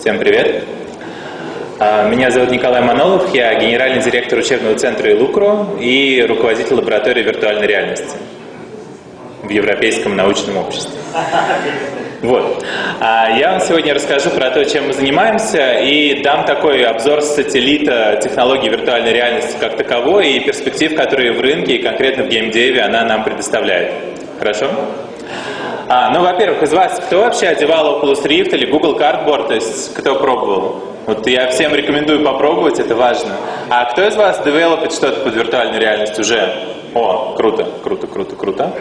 Всем привет. Меня зовут Николай Манолов, я генеральный директор учебного центра Илукро и руководитель лаборатории виртуальной реальности в Европейском научном обществе. Вот. Я вам сегодня расскажу про то, чем мы занимаемся, и дам такой обзор с сателлита технологий виртуальной реальности как таковой и перспектив, которые в рынке и конкретно в геймдеве она нам предоставляет. Хорошо? Ну, во-первых, из вас кто вообще одевал Oculus Rift или Google Cardboard, то есть кто пробовал? Вот я всем рекомендую попробовать, это важно. А кто из вас девелопит что-то под виртуальную реальность уже? О, круто, круто, круто, круто.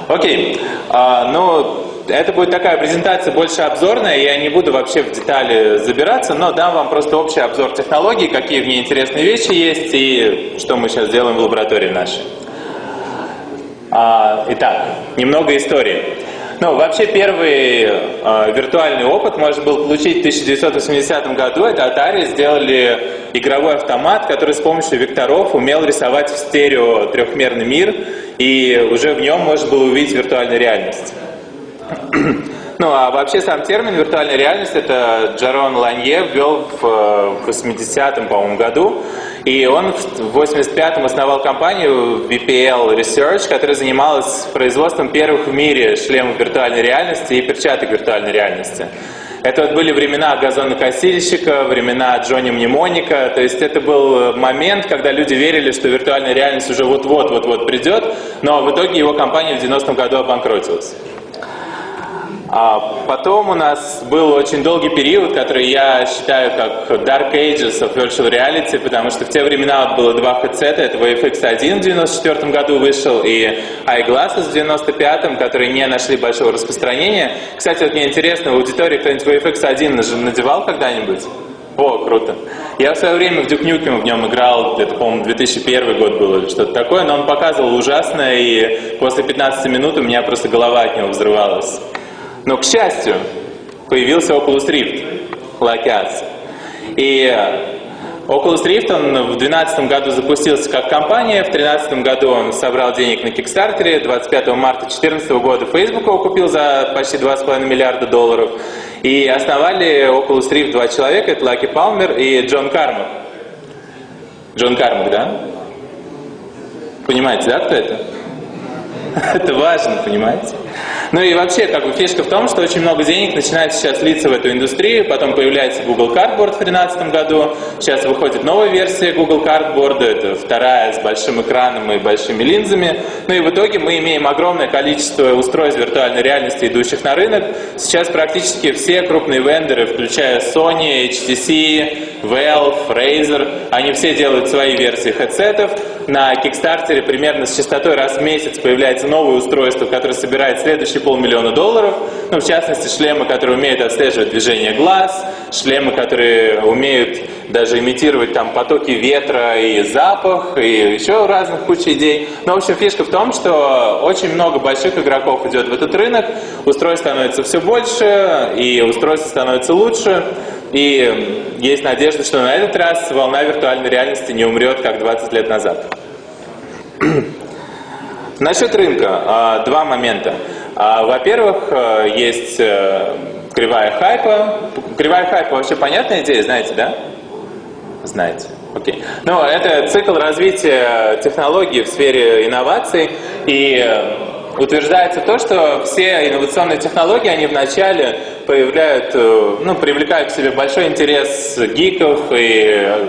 Окей, ну, это будет такая презентация больше обзорная, я не буду вообще в детали забираться, но дам вам просто общий обзор технологий, какие в ней интересные вещи есть и что мы сейчас делаем в лаборатории нашей. Итак, немного истории. Ну, вообще первый виртуальный опыт можно было получить в 1980 году. Это Atari сделали игровой автомат, который с помощью векторов умел рисовать в стерео трехмерный мир, и уже в нем можно было увидеть виртуальную реальность. Ну, а вообще сам термин «виртуальная реальность» это Джарон Ланье ввел в 80-м, по-моему, году. И он в 85-м основал компанию VPL Research, которая занималась производством первых в мире шлемов виртуальной реальности и перчаток виртуальной реальности. Это вот были времена газонокосильщика, времена Джонни Мнемоника. То есть это был момент, когда люди верили, что виртуальная реальность уже вот-вот придет, но в итоге его компания в 90-м году обанкротилась. А потом у нас был очень долгий период, который я считаю как Dark Ages of Virtual Reality, потому что в те времена вот было два хедсета, это VFX-1 в 94 году вышел и iGlasses в 95-м, которые не нашли большого распространения. Кстати, вот мне интересно, в аудитории кто-нибудь VFX-1 надевал когда-нибудь? О, круто. Я в свое время в Duke Nukem в нем играл, это, по-моему, 2001 год был или что-то такое, но он показывал ужасно, и после 15 минут у меня просто голова от него взрывалась. Но, к счастью, появился Oculus Rift, like us. И Oculus Rift, он в 2012 году запустился как компания, в 2013 году он собрал денег на Kickstarter, 25 марта 2014 года Facebook его купил за почти $2,5 миллиарда. И основали Oculus Rift два человека, это Лаки Палмер и Джон Кармак. Джон Кармак, да? Понимаете, да, кто это? Это важно, понимаете? Ну и вообще, как бы фишка в том, что очень много денег начинает сейчас литься в эту индустрию, потом появляется Google Cardboard в 2013 году, сейчас выходит новая версия Google Cardboard, это вторая с большим экраном и большими линзами, ну и в итоге мы имеем огромное количество устройств виртуальной реальности, идущих на рынок. Сейчас практически все крупные вендоры, включая Sony, HTC, Valve, Razer, они все делают свои версии хедсетов. На Kickstarter примерно с частотой раз в месяц появляется новое устройство, которое собирает следующие $500 000. Ну, в частности, шлемы, которые умеют отслеживать движение глаз, шлемы, которые умеют даже имитировать там потоки ветра и запах, и еще разных куча идей. Но, в общем, фишка в том, что очень много больших игроков идет в этот рынок, устройств становится все больше, и устройства становятся лучше. И есть надежда, что на этот раз волна виртуальной реальности не умрет, как 20 лет назад. Насчет рынка. Два момента. Во-первых, есть кривая хайпа. Кривая хайпа вообще понятная идея, знаете, да? Знаете. Окей. Ну, это цикл развития технологий в сфере инноваций. И утверждается то, что все инновационные технологии, они вначале привлекают к себе большой интерес гиков и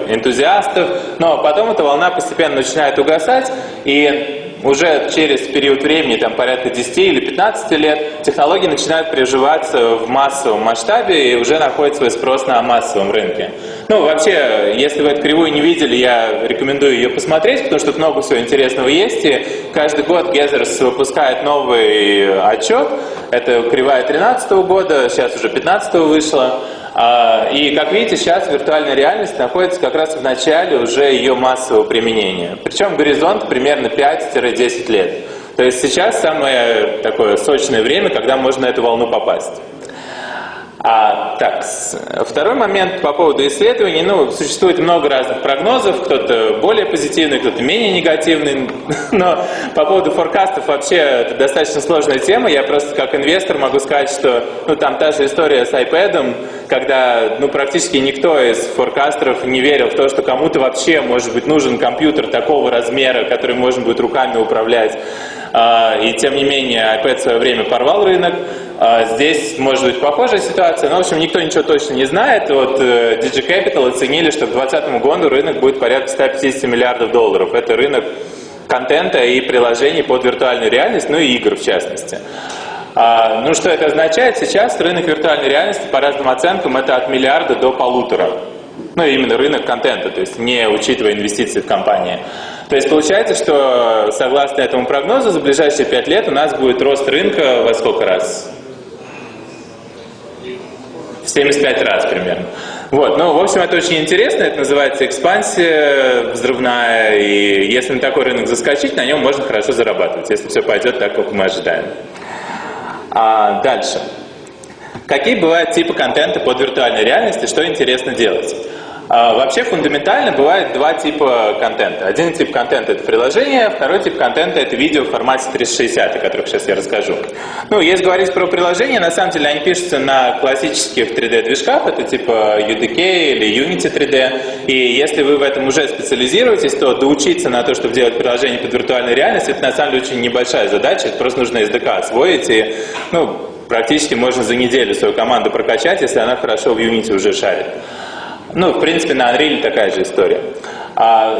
энтузиастов, но потом эта волна постепенно начинает угасать, и уже через период времени, там порядка 10 или 15 лет, технологии начинают приживаться в массовом масштабе и уже находят свой спрос на массовом рынке. Ну, вообще, если вы эту кривую не видели, я рекомендую ее посмотреть, потому что тут много всего интересного есть, и каждый год Gathers выпускает новый отчет. Это кривая 2013 года, сейчас уже 2015 вышла. И, как видите, сейчас виртуальная реальность находится как раз в начале уже ее массового применения. Причем горизонт примерно 5-10 лет. То есть сейчас самое такое сочное время, когда можно на эту волну попасть. Так, второй момент по поводу исследований. Ну, существует много разных прогнозов, кто-то более позитивный, кто-то менее негативный. Но по поводу форкастов вообще это достаточно сложная тема. Я просто как инвестор могу сказать, что там та же история с iPad. когда практически никто из форкастеров не верил в то, что кому-то вообще может быть нужен компьютер такого размера, который можно будет руками управлять. И тем не менее iPad в свое время порвал рынок. Здесь может быть похожая ситуация, но в общем никто ничего точно не знает. Вот DigiCapital оценили, что к 2020 году рынок будет порядка 150 миллиардов долларов. Это рынок контента и приложений под виртуальную реальность, ну и игр в частности. Что это означает? Сейчас рынок виртуальной реальности, по разным оценкам, это от миллиарда до 1,5. Именно рынок контента, то есть не учитывая инвестиции в компании. То есть получается, что согласно этому прогнозу, за ближайшие 5 лет у нас будет рост рынка во сколько раз? В 75 раз примерно. Вот, в общем, это очень интересно, это называется экспансия взрывная, и если на такой рынок заскочить, на нем можно хорошо зарабатывать, если все пойдет так, как мы ожидаем. Дальше. Какие бывают типы контента под виртуальной реальностью, что интересно делать? Вообще фундаментально бывает два типа контента. Один тип контента — это приложение, второй тип контента — это видео в формате 360, о которых сейчас я расскажу. Если говорить про приложения, на самом деле они пишутся на классических 3D-движках, это типа UDK или Unity 3D, и если вы в этом уже специализируетесь, то доучиться на то, чтобы делать приложение под виртуальной реальностью, это на самом деле очень небольшая задача, это просто нужно SDK освоить, и практически можно за неделю свою команду прокачать, если она хорошо в Unity уже шарит. В принципе, на Unreal такая же история.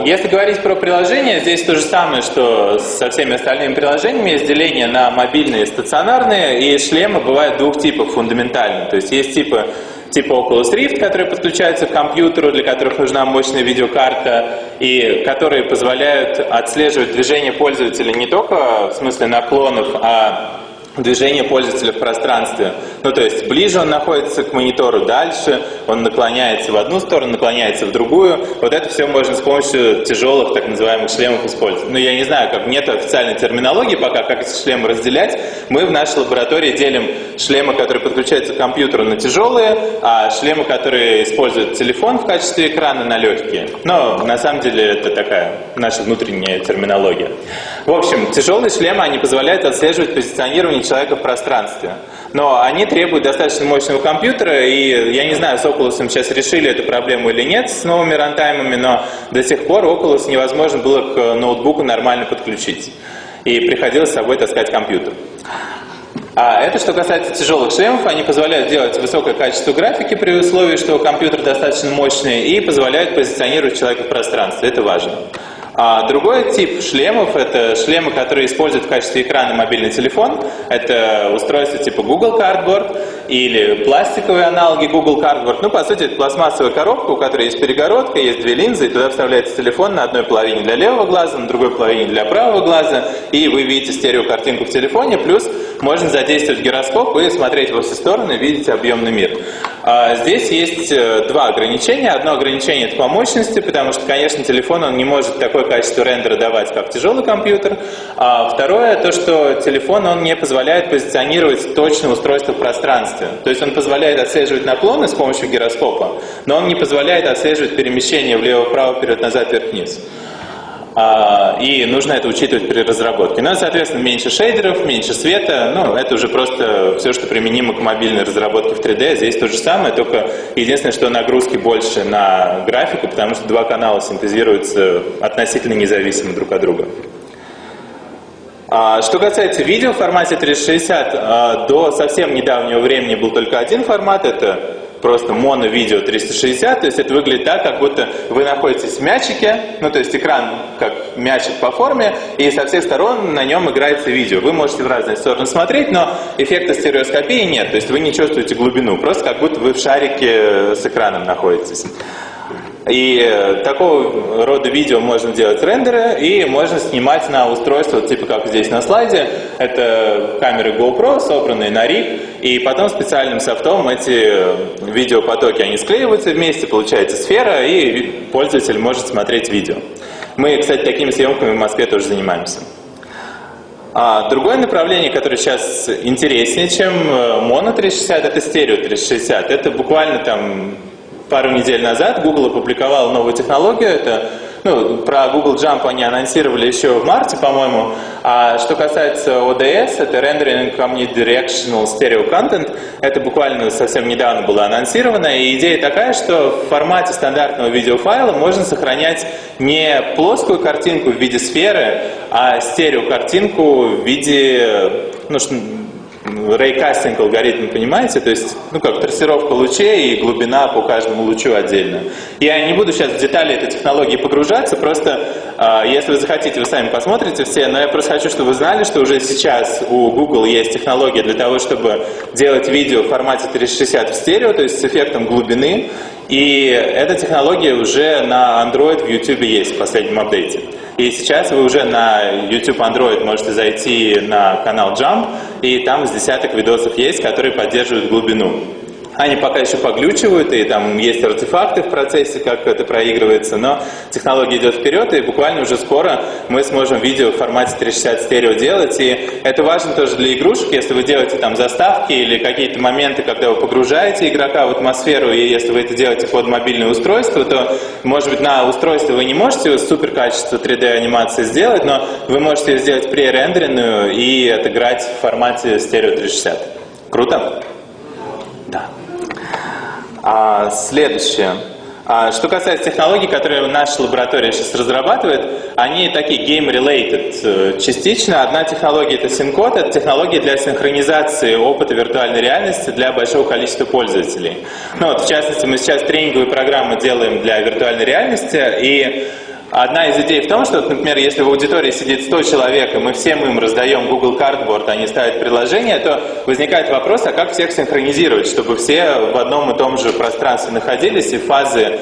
Если говорить про приложения, здесь то же самое, что со всеми остальными приложениями. Есть деление на мобильные и стационарные, и шлемы бывают двух типов фундаментально. То есть есть типа Oculus Rift, которые подключаются к компьютеру, для которых нужна мощная видеокарта, и которые позволяют отслеживать движение пользователя не только в смысле наклонов, а движение пользователя в пространстве. То есть ближе он находится к монитору, дальше он наклоняется в одну сторону, наклоняется в другую. Вот это все можно с помощью тяжелых так называемых шлемов использовать. Я не знаю, нет официальной терминологии пока, как эти шлемы разделять. Мы в нашей лаборатории делим шлемы, которые подключаются к компьютеру, на тяжелые, а шлемы, которые используют телефон в качестве экрана, на легкие. Но на самом деле это такая наша внутренняя терминология. В общем, тяжелые шлемы, они позволяют отслеживать позиционирование человека в пространстве. Но они требуют достаточно мощного компьютера, и я не знаю, с Oculus сейчас решили эту проблему или нет с новыми рантаймами, но до сих пор Oculus невозможно было к ноутбуку нормально подключить. И приходилось с собой таскать компьютер. А это что касается тяжелых шлемов, они позволяют делать высокое качество графики при условии, что компьютер достаточно мощный, и позволяют позиционировать человека в пространстве. Это важно. А другой тип шлемов — это шлемы, которые используют в качестве экрана мобильный телефон. Это устройства типа Google Cardboard или пластиковые аналоги Google Cardboard. По сути, это пластмассовая коробка, у которой есть перегородка, есть две линзы, и туда вставляется телефон на одной половине для левого глаза, на другой половине для правого глаза, и вы видите стереокартинку в телефоне, плюс можно задействовать гироскоп и смотреть во все стороны, видеть объемный мир. Здесь есть два ограничения. Одно ограничение — это по мощности, потому что, конечно, телефон он не может такое качество рендера давать, как тяжелый компьютер. А второе — то, что телефон он не позволяет позиционировать точно устройство в пространстве. То есть он позволяет отслеживать наклоны с помощью гироскопа, но он не позволяет отслеживать перемещение влево-вправо, вперед-назад, вверх-вниз. И нужно это учитывать при разработке. Соответственно, меньше шейдеров, меньше света. Это уже просто все, что применимо к мобильной разработке в 3D. Здесь то же самое, только единственное, что нагрузки больше на графику, потому что два канала синтезируются относительно независимо друг от друга. Что касается видео в формате 360, до совсем недавнего времени был только один формат, это просто моно-видео 360, то есть это выглядит так, как будто вы находитесь в мячике, то есть экран как мячик по форме, и со всех сторон на нем играется видео. Вы можете в разные стороны смотреть, но эффекта стереоскопии нет, то есть вы не чувствуете глубину, просто как будто вы в шарике с экраном находитесь. И такого рода видео можно делать рендеры, и можно снимать на устройство, типа как здесь на слайде. Это камеры GoPro, собранные на риг, и потом специальным софтом эти видеопотоки, они склеиваются вместе, получается сфера, и пользователь может смотреть видео. Мы, кстати, такими съемками в Москве тоже занимаемся. Другое направление, которое сейчас интереснее, чем моно 360, это стерео 360. Это буквально пару недель назад Google опубликовал новую технологию, это Ну, про Google Jump они анонсировали еще в марте, по-моему. А что касается ODS, это Rendering Omnidirectional Stereo Content, это буквально совсем недавно было анонсировано. И идея такая, что в формате стандартного видеофайла можно сохранять не плоскую картинку в виде сферы, а стереокартинку в виде, ну, рейкастинг алгоритм, понимаете? То есть, ну, как трассировка лучей и глубина по каждому лучу отдельно. Я не буду сейчас в детали этой технологии погружаться, просто, если вы захотите, вы сами посмотрите все, но я просто хочу, чтобы вы знали, что уже сейчас у Google есть технология для того, чтобы делать видео в формате 360 в стерео, то есть с эффектом глубины, и эта технология уже на Android в YouTube есть в последнем апдейте. И сейчас вы уже на YouTube Android можете зайти на канал Jump, и там с десяток видосов есть, которые поддерживают глубину. Они пока еще поглючивают, и там есть артефакты в процессе, как это проигрывается, но технология идет вперед, и буквально уже скоро мы сможем видео в формате 360 стерео делать, и это важно тоже для игрушек, если вы делаете там заставки или какие-то моменты, когда вы погружаете игрока в атмосферу, и если вы это делаете под мобильное устройство, то, может быть, на устройстве вы не можете супер качество 3D анимации сделать, но вы можете ее сделать пререндеренную и отыграть в формате стерео 360. Круто? Да. Следующее. Что касается технологий, которые наша лаборатория сейчас разрабатывает, они такие game-related частично. Одна технология — это SynCode, это технология для синхронизации опыта виртуальной реальности для большого количества пользователей. Ну, вот, в частности, мы сейчас тренинговые программы делаем для виртуальной реальности, и одна из идей в том, что, например, если в аудитории сидит 100 человек, и мы всем им раздаем Google Cardboard, они ставят приложение, то возникает вопрос, а как всех синхронизировать, чтобы все в одном и том же пространстве находились, и фазы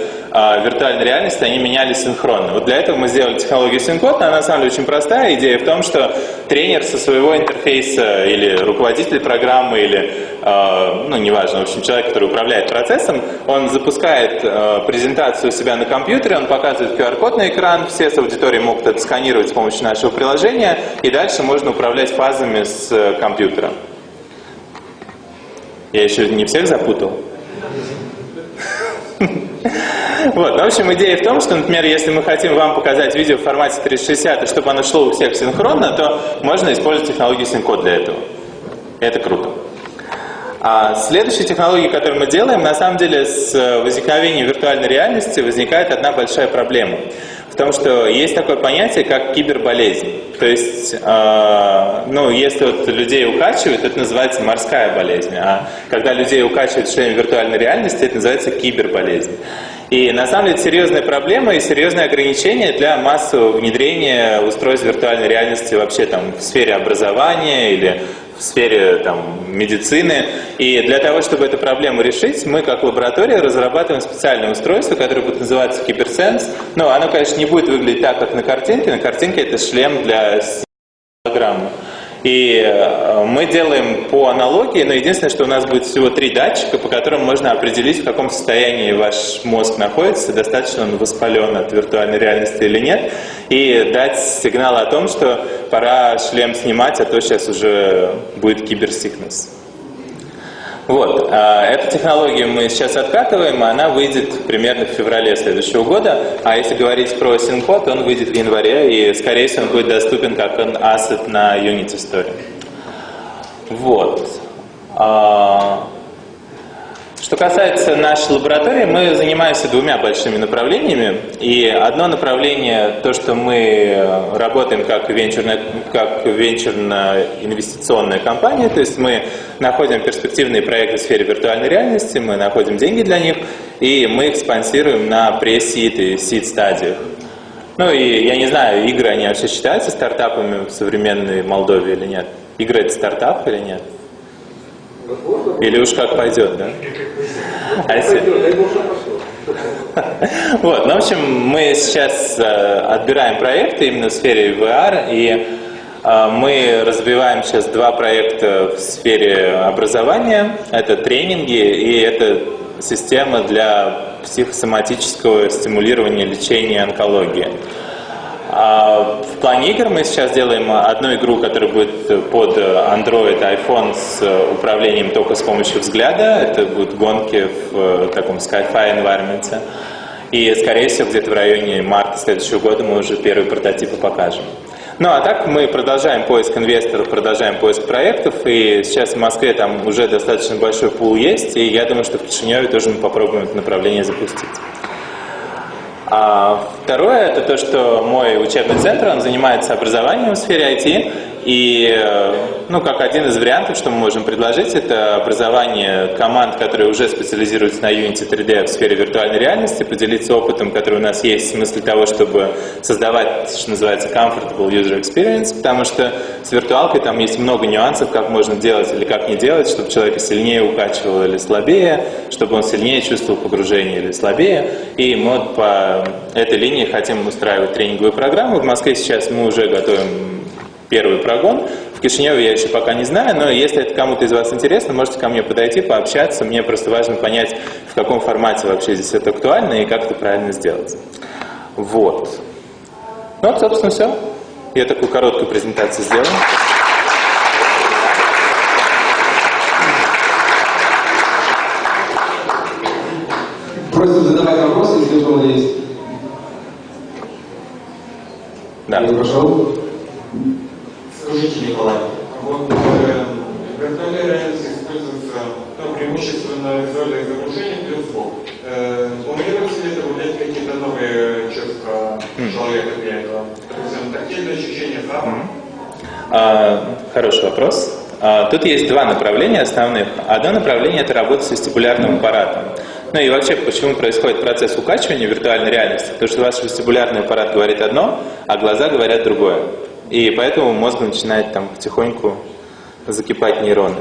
виртуальной реальности, они менялись синхронно. Вот для этого мы сделали технологию SynCode, она на самом деле очень простая. Идея в том, что тренер со своего интерфейса или руководитель программы, или, ну, неважно, в общем, человек, который управляет процессом, он запускает презентацию у себя на компьютере, он показывает QR-код на экран, все с аудиторией могут это сканировать с помощью нашего приложения, и дальше можно управлять фазами с компьютера. Я еще не всех запутал? Вот, в общем, идея в том, что, например, если мы хотим вам показать видео в формате 360, и чтобы оно шло у всех синхронно, то можно использовать технологию SynCode для этого. Это круто. Следующая технология, которую мы делаем, на самом деле с возникновением виртуальной реальности возникает одна большая проблема. В том, что есть такое понятие, как киберболезнь. То есть, ну, если вот людей укачивают, это называется морская болезнь. А когда людей укачивают в шлеме виртуальной реальности, это называется киберболезнь. И на самом деле это серьезная проблема и серьезное ограничение для массового внедрения устройств виртуальной реальности вообще там в сфере образования или в сфере там, медицины. И для того, чтобы эту проблему решить, мы как лаборатория разрабатываем специальное устройство, которое будет называться Киберсенс. Но оно, конечно, не будет выглядеть так, как на картинке. На картинке это шлем для голограммы. И мы делаем по аналогии, но единственное, что у нас будет всего 3 датчика, по которым можно определить, в каком состоянии ваш мозг находится, достаточно он воспален от виртуальной реальности или нет, и дать сигнал о том, что пора шлем снимать, а то сейчас уже будет киберсикнес. Вот. Эту технологию мы сейчас откатываем, она выйдет примерно в феврале следующего года. А если говорить про SynCode, он выйдет в январе, и, скорее всего, он будет доступен как ассет на Unity Story. Вот. Что касается нашей лаборатории, мы занимаемся 2 большими направлениями. И одно направление, то, что мы работаем как венчурно-инвестиционная компания, то есть мы находим перспективные проекты в сфере виртуальной реальности, мы находим деньги для них, и мы их спонсируем на pre-seed и seed стадиях. Ну и я не знаю, игры, они вообще считаются стартапами в современной Молдове или нет? Игры — это стартап или нет? Или уж как пойдет, да? Вот, ну, в общем, мы сейчас отбираем проекты именно в сфере VR, и мы развиваем сейчас 2 проекта в сфере образования. Это тренинги и это система для психосоматического стимулирования лечения онкологии. В плане игр мы сейчас делаем одну игру, которая будет под Android, iPhone с управлением только с помощью взгляда. Это будут гонки в таком sci-fi environment. И, скорее всего, где-то в районе марта следующего года мы уже первые прототипы покажем. Ну, а так мы продолжаем поиск инвесторов, продолжаем поиск проектов, и сейчас в Москве там уже достаточно большой пул есть, и я думаю, что в Кишиневе тоже мы попробуем это направление запустить. А второе, это то, что мой учебный центр, он занимается образованием в сфере IT, и, ну, как один из вариантов, что мы можем предложить, это образование команд, которые уже специализируются на Unity 3D в сфере виртуальной реальности, поделиться опытом, который у нас есть в смысле того, чтобы создавать, что называется, comfortable user experience, потому что с виртуалкой там есть много нюансов, как можно делать или как не делать, чтобы человека сильнее укачивало или слабее, чтобы он сильнее чувствовал погружение или слабее, и мы вот по этой линии хотим устраивать тренинговые программы. В Москве сейчас мы уже готовим первый прогон. В Кишиневе я еще пока не знаю, но если это кому-то из вас интересно, можете ко мне подойти, пообщаться. Мне просто важно понять, в каком формате вообще здесь это актуально и как это правильно сделать. Вот. Ну вот, собственно, все. Я такую короткую презентацию сделал. Просим задавать вопросы, если у кого есть. Да. Пожалуйста. Скажите, Николай, вот виртуальная реальность используется преимущественно визуальное изображение плюс звук. Планируется ли это влиять какие-то новые чувства человека для этого? Допустим, тактильное ощущение запаха? Хороший вопрос. Тут есть два направления основных. Одно направление – это работа с вестибулярным аппаратом. Ну и вообще, почему происходит процесс укачивания в виртуальной реальности? Потому что ваш вестибулярный аппарат говорит одно, а глаза говорят другое. И поэтому мозг начинает там потихоньку закипать нейроны.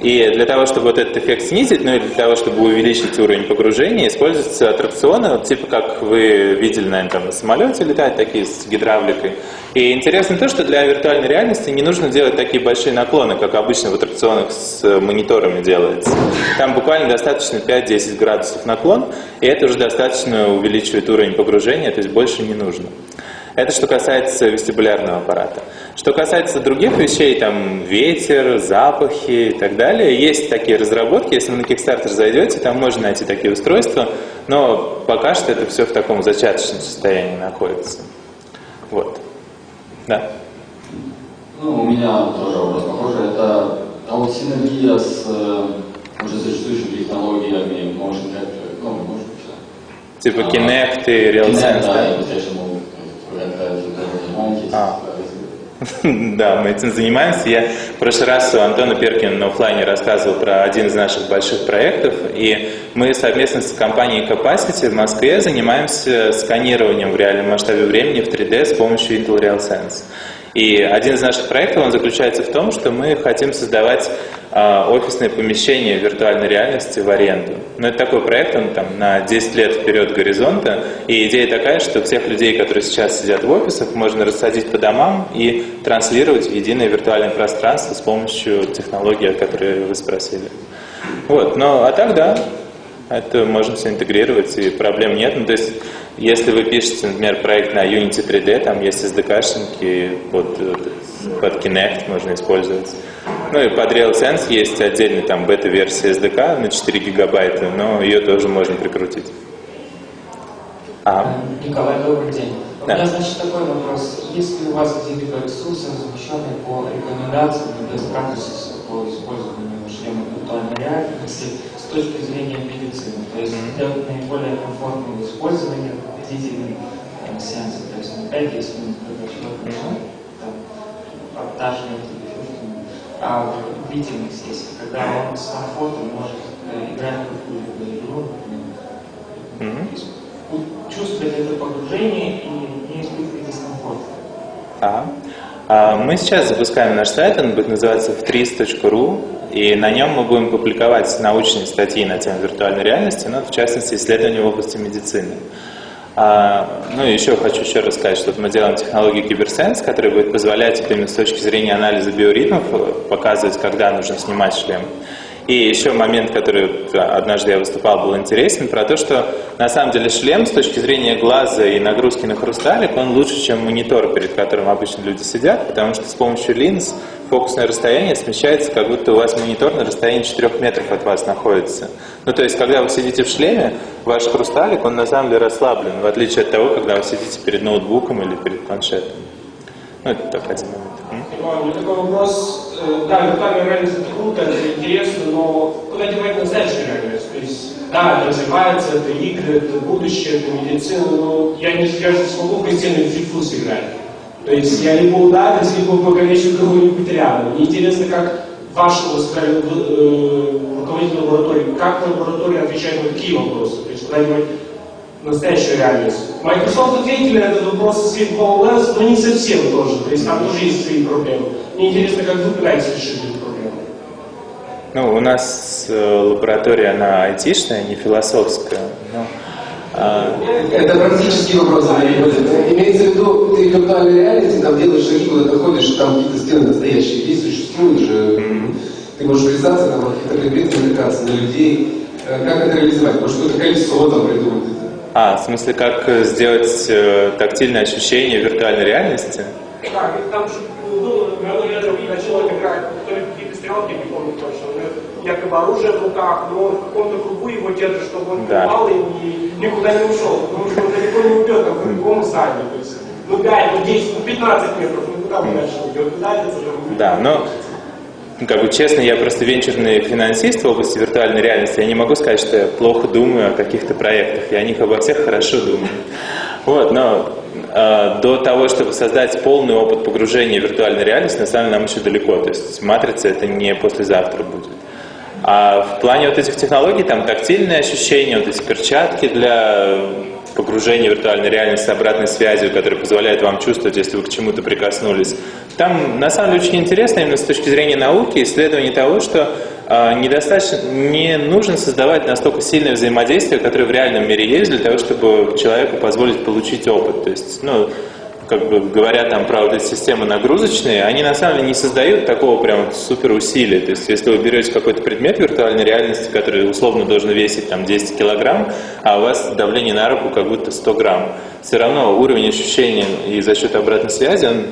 И для того, чтобы вот этот эффект снизить, ну и для того, чтобы увеличить уровень погружения, используются аттракционы, вот, типа как вы видели, наверное, там на самолете летают, такие с гидравликой. И интересно то, что для виртуальной реальности не нужно делать такие большие наклоны, как обычно в аттракционах с мониторами делается. Там буквально достаточно 5-10 градусов наклон, и это уже достаточно увеличивает уровень погружения, то есть больше не нужно. Это что касается вестибулярного аппарата. Что касается других вещей, там ветер, запахи и так далее, есть такие разработки, если вы на Kickstarter зайдете, там можно найти такие устройства, но пока что это все в таком зачаточном состоянии находится. Вот. Да. Ну, у меня тоже вопрос похожий. Это вот синергия с уже существующими технологиями motion capture, ну, может быть, Типа Kinect и RealSense, да? Да, мы этим занимаемся. Я в прошлый раз у Антона Перкина на оффлайне рассказывал про один из наших больших проектов, и мы совместно с компанией Capacity в Москве занимаемся сканированием в реальном масштабе времени в 3D с помощью Intel RealSense. И один из наших проектов, он заключается в том, что мы хотим создавать офисные помещения в виртуальной реальности в аренду. Но это такой проект, он там на 10 лет вперед горизонта, и идея такая, что всех людей, которые сейчас сидят в офисах, можно рассадить по домам и транслировать в единое виртуальное пространство с помощью технологии, о которой вы спросили. Вот, ну а так да, это можно все интегрировать, и проблем нет. Ну, то есть, если вы пишете, например, проект на Unity 3D, там есть SDK-шники под Kinect можно использовать. Ну и под RealSense есть отдельный там бета-версия SDK на 4 гигабайта, но ее тоже можно прикрутить. Николай, добрый день. Да. У меня, значит, такой вопрос. Есть ли у вас где-либо ресурсы, размещенные по рекомендациям без practices по использованию шлема виртуальной реальности с точки зрения медицины? То есть для наиболее комфортного использования длительных сеансов. То есть не 5-10 минут, когда человек начинает подташнивать или еще что-нибудь, а длительных сессий, когда он с комфортом может играть в какую-либо игру, чувствовать это погружение и не испытывать дискомфорт. Мы сейчас запускаем наш сайт, он будет называться vtris.ru, и на нем мы будем публиковать научные статьи на тему виртуальной реальности, но в частности исследования в области медицины. Ну и еще хочу раз сказать, что мы делаем технологию Киберсенс, которая будет позволять именно с точки зрения анализа биоритмов показывать, когда нужно снимать шлем. И еще момент, который однажды я выступал, был интересен, про то, что на самом деле шлем с точки зрения глаза и нагрузки на хрусталик, он лучше, чем монитор, перед которым обычно люди сидят, потому что с помощью линз фокусное расстояние смещается, как будто у вас монитор на расстоянии 4 метров от вас находится. Ну, то есть, когда вы сидите в шлеме, ваш хрусталик, он на самом деле расслаблен, в отличие от того, когда вы сидите перед ноутбуком или перед планшетом. Ну, это только один момент. У меня такой вопрос. Да, виртуальная реальность это круто, это интересно, но куда девать настоящую реальность? То есть, да, это развивается, это игры, это будущее, это медицина, но я не смогу в кристальную фифу сыграть. То есть я либо ударюсь, либо покалечу кого-нибудь рядом. Мне интересно, как вашего руководителя лаборатории, как лаборатория отвечает на такие вопросы? То есть куда девать настоящую реальность? Microsoft ответили на этот вопрос с HoloLens, но не совсем тоже. То есть там тоже есть свои проблемы. Мне интересно, как вы пытаетесь решить эту проблему. Ну, у нас лаборатория, она айтишная, не философская. Это практический вопрос. Имеется в виду, ты в виртуальной реальности там делаешь шаги, куда ты ходишь, там какие-то стены настоящие есть, существуют же. Ты можешь врезаться там, какие-то предметы натыкаться на людей. Как это реализовать? Может, какое-то колесо там придумать? В смысле, как сделать тактильное ощущение виртуальной реальности? Да, там же было, я начал играть, то ли какие-то стрелки, не помню точно, якобы оружие в руках, но он в каком-то кругу его держит, чтобы он упал и никуда не ушел, потому что он далеко не уйдет, там, в любом стадии, то есть, 5, 10, 15 метров, куда он дальше уйдет, ударится, да, но... Как бы честно, я просто венчурный финансист в области виртуальной реальности. Я не могу сказать, что я плохо думаю о каких-то проектах. Я о них обо всех хорошо думаю. Вот, но до того, чтобы создать полный опыт погружения в виртуальную реальность, на самом деле нам еще далеко. То есть матрица это не послезавтра будет. А в плане вот этих технологий, там тактильные ощущения, вот эти перчатки для погружения в виртуальную реальность с обратной связью, которая позволяет вам чувствовать, если вы к чему-то прикоснулись. Там, на самом деле, очень интересно именно с точки зрения науки, исследования того, что не нужно создавать настолько сильное взаимодействие, которое в реальном мире есть, для того, чтобы человеку позволить получить опыт. То есть, как бы говоря там про вот эти системы нагрузочные, они на самом деле не создают такого прям супер усилия. То есть, если вы берете какой-то предмет виртуальной реальности, который условно должен весить там 10 килограмм, а у вас давление на руку как будто 100 грамм, все равно уровень ощущения и за счет обратной связи, он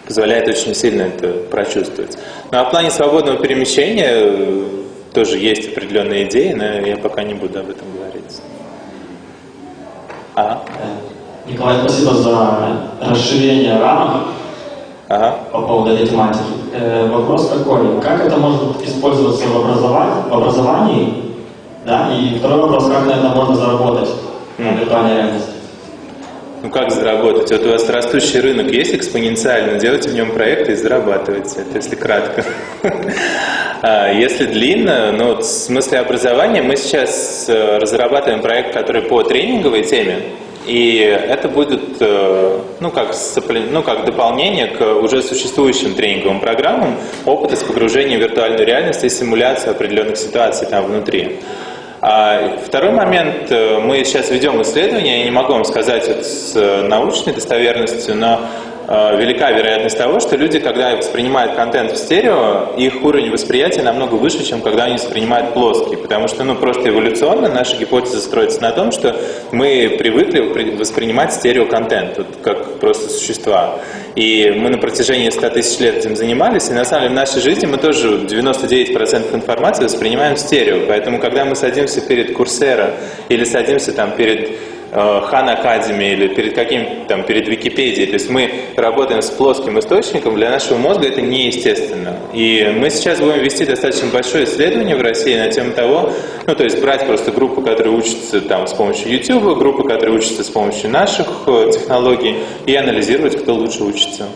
позволяет очень сильно это прочувствовать. Ну а в плане свободного перемещения тоже есть определенные идеи, но я пока не буду об этом говорить. Николай, спасибо за расширение рамок по поводу этой тематики. Вопрос такой, как это может использоваться в образовании? Да? И второй вопрос, как на это можно заработать в виртуальной реальности? Ну как заработать? Вот у вас растущий рынок есть экспоненциально, делайте в нем проекты и зарабатывайте. Это если кратко. Если длинно, в смысле образования, мы сейчас разрабатываем проект, который по тренинговой теме. И это будет как дополнение к уже существующим тренинговым программам опыта с погружением в виртуальную реальность и симуляцию определенных ситуаций там внутри. Второй момент, мы сейчас ведем исследования, я не могу вам сказать это с научной достоверностью, но велика вероятность того, что люди, когда воспринимают контент в стерео, их уровень восприятия намного выше, чем когда они воспринимают плоский, потому что просто эволюционно наша гипотеза строится на том, что мы привыкли воспринимать стереоконтент, как просто существа. И мы на протяжении 100 тысяч лет этим занимались, и на самом деле в нашей жизни мы тоже 99% информации воспринимаем в стерео, поэтому когда мы садимся перед Coursera или садимся там перед Khan Academy или перед Википедией, то есть мы работаем с плоским источником, для нашего мозга это неестественно. И мы сейчас будем вести достаточно большое исследование в России на тему того, то есть брать просто группы, которые учатся там с помощью YouTube, группы, которые учатся с помощью наших технологий, и анализировать, кто лучше учится.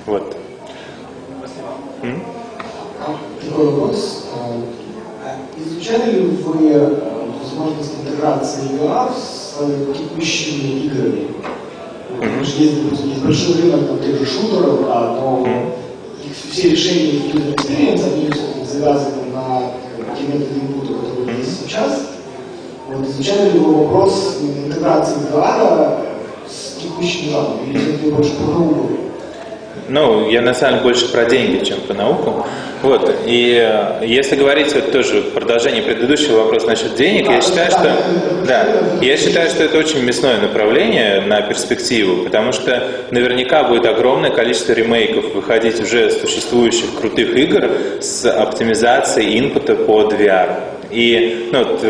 Вот. Такой вопрос. Изучали ли вы возможность интеграции VR с текущими играми? Потому что есть большой рынок тех же шутеров, но все решения user experience, они завязаны на те методы инпута, которые есть сейчас. Вот изучали ли вы вопрос интеграции VR с текущими жанрами? Или это больше про другую? ну, я на самом деле больше про деньги, чем про науку. Вот. И если говорить вот тоже продолжение предыдущего вопроса насчет денег, я считаю, что это очень мясное направление на перспективу, потому что наверняка будет огромное количество ремейков выходить уже существующих крутых игр с оптимизацией инпута под VR. И ну, вот,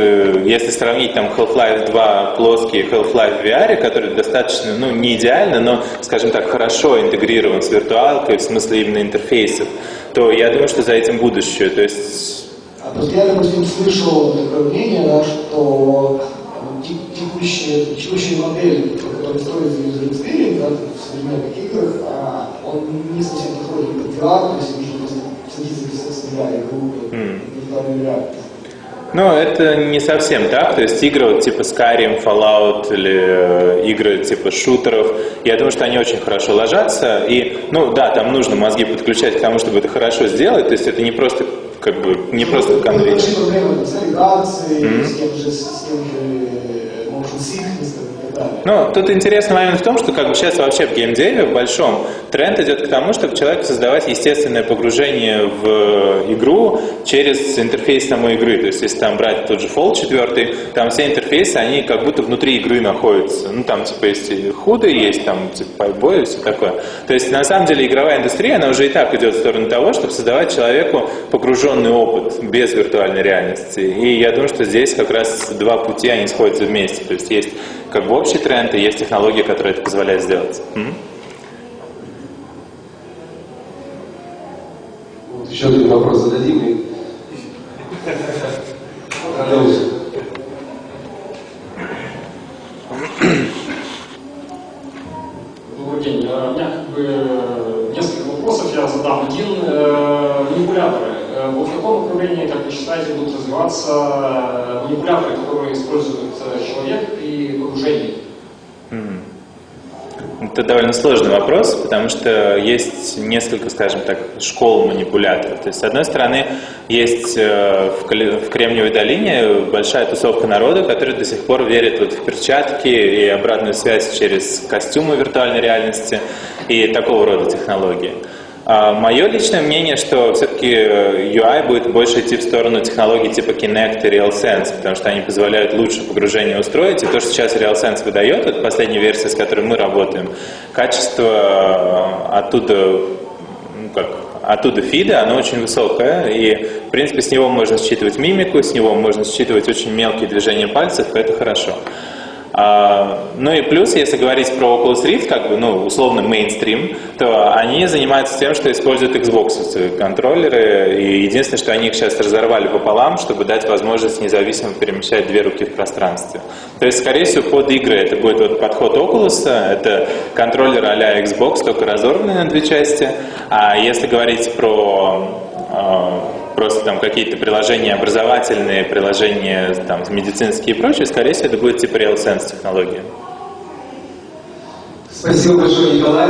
если сравнить там Half-Life 2 плоский Half-Life в VR, который достаточно, ну, не идеально, но, скажем так, хорошо интегрирован с виртуалкой, в смысле именно интерфейсов, то я думаю, что за этим будущее. То есть... Просто я, допустим, слышал такое мнение, да, что текущая модель, которая строится user experience, да, в современных играх, он не совсем подходит под VR, то есть нужно просто садиться непосредственно в игру, виртуальную реальность. Ну, это не совсем так, то есть игры вот, типа Skyrim, Fallout или игры типа шутеров, я думаю, что они очень хорошо ложатся, и, ну да, там нужно мозги подключать к тому, чтобы это хорошо сделать, то есть это не просто, как бы, не просто конвейер. Большие проблемы с навигацией, с тем же motion sickness и так далее. Ну, тут интересный момент в том, что как бы сейчас вообще в геймдеве, в большом, тренд идет к тому, чтобы человеку создавать естественное погружение в игру через интерфейс самой игры. То есть, если там брать тот же Fallout 4, там все интерфейсы, они как будто внутри игры находятся. Ну, там, типа, есть и худы, есть там, типа, пайбой и все такое. То есть, на самом деле, игровая индустрия, она уже и так идет в сторону того, чтобы создавать человеку погруженный опыт без виртуальной реальности. И я думаю, что здесь как раз два пути, они сходятся вместе. То есть, есть как бы общий тренд, и есть технологии, которые это позволяют сделать. Вот еще один вопрос зададим. Добрый день. У меня как бы несколько вопросов я задам. Один, манипуляторы. Вот в каком направлении, как вы считаете, будут развиваться манипуляторы, которые использует человек при погружении? Это довольно сложный вопрос, потому что есть несколько, скажем так, школ манипуляторов. То есть, с одной стороны, есть в Кремниевой долине большая тусовка народа, который до сих пор верит вот в перчатки и обратную связь через костюмы виртуальной реальности и такого рода технологии. Мое личное мнение, что все-таки UI будет больше идти в сторону технологий типа Kinect и RealSense, потому что они позволяют лучше погружение устроить. И то, что сейчас RealSense выдает, это последняя версия, с которой мы работаем, качество оттуда фида, оно очень высокое, и, в принципе, с него можно считывать мимику, с него можно считывать очень мелкие движения пальцев, и это хорошо. Ну и плюс, если говорить про Oculus Rift, как бы, ну, условно мейнстрим, то они занимаются тем, что используют Xbox контроллеры, и единственное, что они их сейчас разорвали пополам, чтобы дать возможность независимо перемещать две руки в пространстве. То есть, скорее всего, под игры это будет вот подход Oculus, это контроллер а-ля Xbox, только разорванный на две части. А если говорить про просто там какие-то приложения образовательные, приложения там медицинские и прочее, скорее всего, это будет типа RealSense технология. Спасибо большое, Николай.